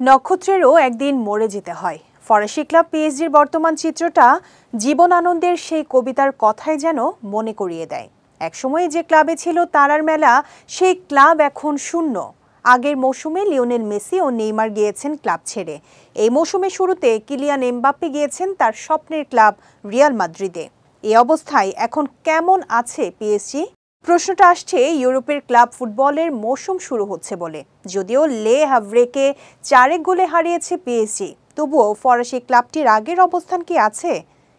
নক্ষত্রেরও একদিন মরে যেতে হয়। ফরাসি ক্লাব পিএসজির বর্তমান চিত্রটা জীবন আনন্দের সেই কবিতার কথাই যেন মনে করিয়ে দেয়। একসময় যে ক্লাবে ছিল তারার মেলা, সেই ক্লাব এখন শূন্য। আগের মৌসুমে লিওনেল মেসি ও নেইমার গিয়েছেন ক্লাব ছেড়ে। এই মৌসুমের শুরুতে কিলিয়ান এমবাপ্পে গিয়েছেন তার স্বপ্নের ক্লাব রিয়াল মাদ্রিদে। এই অবস্থায় এখন কেমন আছে পিএসজি? প্রশ্নটা আসছে ইউরোপের ক্লাব ফুটবলের মৌসুম শুরু হচ্ছে বলে। যদিও লে হাভরেকে 4 গোলে হারিয়েছে পিএসজি, তবুও ফরাসি ক্লাবটির আগের অবস্থান কি আছে?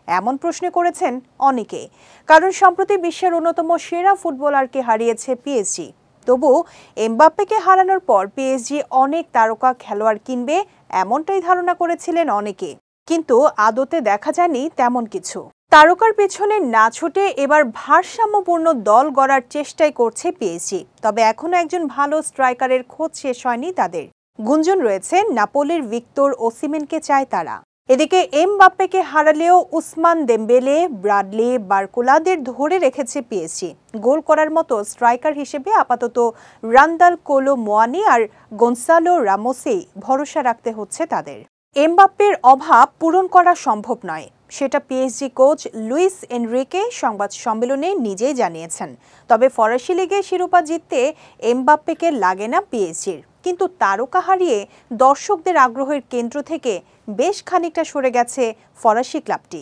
এমন প্রশ্ন করেছেন অনেকে। কারণ সম্প্রতি বিশ্বের অন্যতম সেরা ফুটবলারকে হারিয়েছে পিএসজি। তবু এমবাপ্পেকে হারানোর পর পিএসজি অনেক তারকা খেলোয়াড় কিনবে, এমনটাই ধারণা করেছিলেন অনেকে। কিন্তু আদতে দেখা যায়নি তেমন কিছু। তারকার পেছনে না ছুটে এবার ভারসাম্যপূর্ণ দল গড়ার চেষ্টাই করছে পিএসজি। তবে এখনো একজন ভালো স্ট্রাইকারের খোঁজ শেষ হয়নি তাদের। গুঞ্জন রয়েছে নাপোলির ভিক্তর ওসিমেনকে চায় তারা। এদিকে এমবাপ্পেকে হারালেও উসমান দেমবেলে, ব্রাডলি বারকোলাদের ধরে রেখেছে পিএসজি। গোল করার মতো স্ট্রাইকার হিসেবে আপাতত রান্দাল কোলো মোয়ানি আর গনসালো রামোসেই ভরসা রাখতে হচ্ছে তাদের। এমবাপ্পের অভাব পূরণ করা সম্ভব নয়, সেটা পিএসজি কোচ লুইস এনরিকে সংবাদ সম্মেলনে নিজেই জানিয়েছেন। তবে ফরাসি লিগে শিরোপা জিততে এমবাপ্পেকে লাগে না পিএসজির, কিন্তু তারকা হারিয়ে দর্শকদের আগ্রহের কেন্দ্র থেকে বেশ খানিকটা সরে গেছে ফরাসি ক্লাবটি।